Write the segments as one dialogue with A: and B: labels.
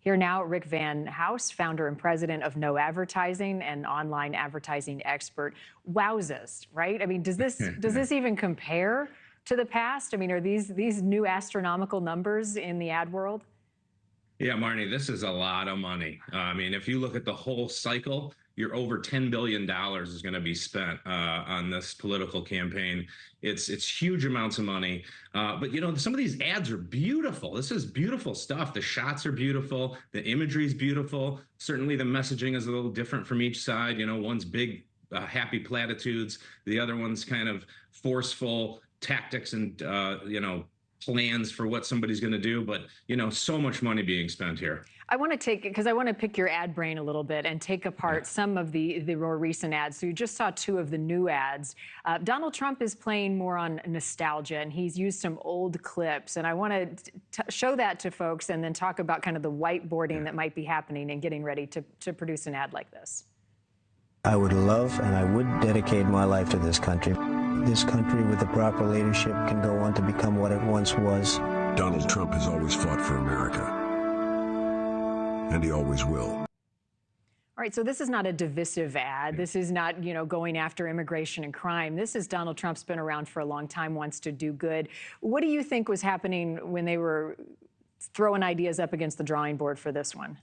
A: Here now, Rick Van House, founder and president of No Advertising and online advertising expert. Wowzers, right? I mean, does this even compare to the past? I mean, are these new astronomical numbers in the ad world?
B: Yeah, Marni, this is a lot of money. I mean, if you look at the whole cycle, you're over $10 billion is going to be spent on this political campaign. It's huge amounts of money. But, you know, some of these ads are beautiful. This is beautiful stuff. The shots are beautiful. The imagery is beautiful. Certainly the messaging is a little different from each side. You know, one's big, happy platitudes. The other one's kind of forceful tactics and, you know, plans for what somebody's going to do, but you know, so much money being spent here.
A: I want to because I want to pick your ad brain a little bit and take apart some of the more recent ads. So you just saw two of the new ads. Donald Trump is playing more on nostalgia, and he's used some old clips. And I want to show that to folks, and then talk about kind of the whiteboarding that might be happening and getting ready to produce an ad like this.
C: I would love and I would dedicate my life to this country. This country, with the proper leadership, can go on to become what it once was.
D: Donald Trump has always fought for America, and he always will.
A: All right, so this is not a divisive ad. This is not, you know, going after immigration and crime. This is Donald Trump's been around for a long time, wants to do good. What do you think was happening when they were throwing ideas up against the drawing board for this one?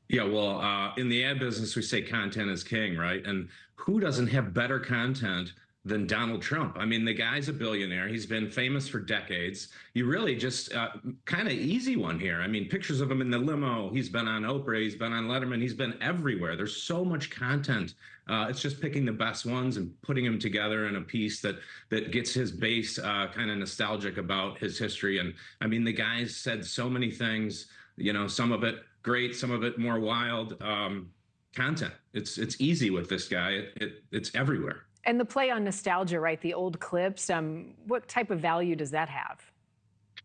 B: Yeah, well, in the ad business, we say content is king, right? And who doesn't have better content than Donald Trump? I mean, the guy's a billionaire. He's been famous for decades. You really just kind of easy one here. I mean, pictures of him in the limo. He's been on Oprah. He's been on Letterman. He's been everywhere. There's so much content. It's just picking the best ones and putting them together in a piece that gets his base kind of nostalgic about his history. And I mean, the guy's said so many things, you know, some of it great, some of it more wild content. It's easy with this guy. It's everywhere.
A: And the play on nostalgia, right? The old clips, what type of value does that have?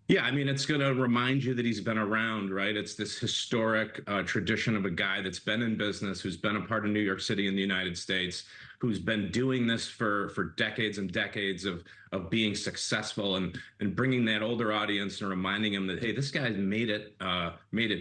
B: Yeah, I mean, it's going to remind you that he's been around, right? It's this historic tradition of a guy that's been in business, who's been a part of New York City in the United States, who's been doing this for decades and decades of being successful and bringing that older audience and reminding them that, hey, this guy's made it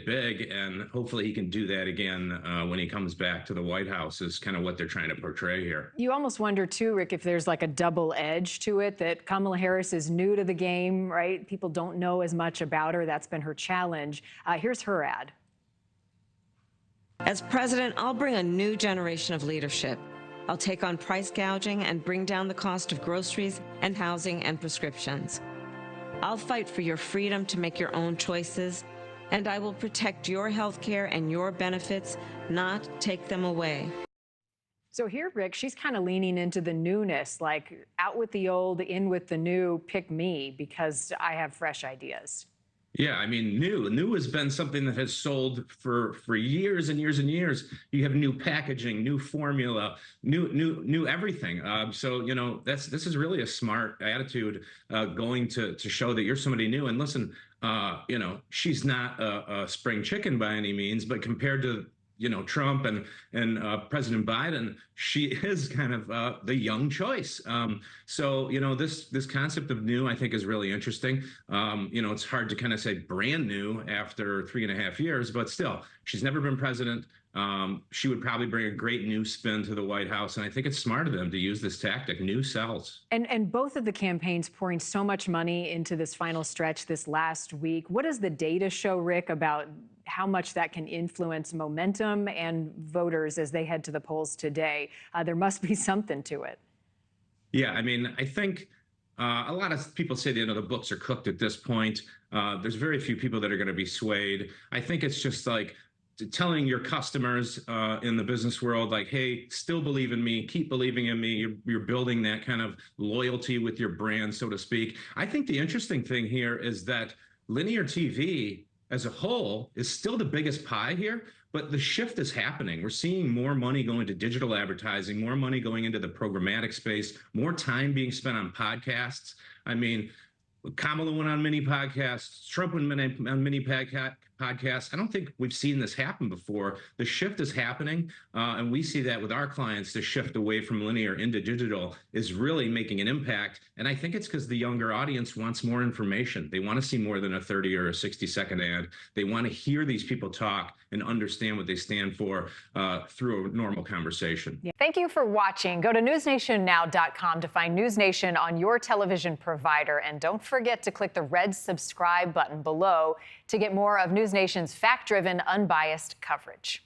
B: big, and hopefully he can do that again when he comes back to the White House, is kind of what they're trying to portray here.
A: You almost wonder too, Rick, if there's like a double edge to it, that Kamala Harris is new to the game, right? People don't know as much about her. That's been her challenge. Here's her ad.
E: As president, I'll bring a new generation of leadership. I'll take on price gouging and bring down the cost of groceries and housing and prescriptions. I'll fight for your freedom to make your own choices, and I will protect your health care and your benefits, not take them away.
A: So here, Rick, she's kind of leaning into the newness, like out with the old, in with the new, pick me, because I have fresh ideas.
B: Yeah, I mean, new has been something that has sold for years and years and years. You have new packaging, new formula, new everything. So you know, this is really a smart attitude, going to show that you're somebody new. And listen, you know, she's not a spring chicken by any means, but compared to, you know, Trump and President Biden, she is kind of the young choice. So, you know, this concept of new, I think, is really interesting. You know, it's hard to kind of say brand new after 3.5 years, but still, she's never been president. She would probably bring a great new spin to the White House, and I think it's smart of them to use this tactic. New sells.
A: And both of the campaigns pouring so much money into this final stretch this last week. What does the data show, Rick, about how much that can influence momentum and voters as they head to the polls today? There must be something to it.
B: Yeah, I mean, I think a lot of people say that, you know, the books are cooked at this point. There's very few people that are going to be swayed. I think it's just like telling your customers in the business world, like, hey, still believe in me, keep believing in me. You're building that kind of loyalty with your brand, so to speak. I think the interesting thing here is that linear TV as a whole is still the biggest pie here, but the shift is happening. We're seeing more money going to digital advertising, more money going into the programmatic space, more time being spent on podcasts. I mean, Kamala went on mini podcasts, Trump went on mini podcasts. I don't think we've seen this happen before. The shift is happening, and we see that with our clients. The shift away from linear into digital is really making an impact. And I think it's because the younger audience wants more information. They want to see more than a 30 or a 60-second ad. They want to hear these people talk and understand what they stand for through a normal conversation.
A: Yeah. Thank you for watching. Go to newsnationnow.com to find NewsNation on your television provider. And don't forget to click the red subscribe button below to get more of NewsNation's fact-driven, unbiased coverage.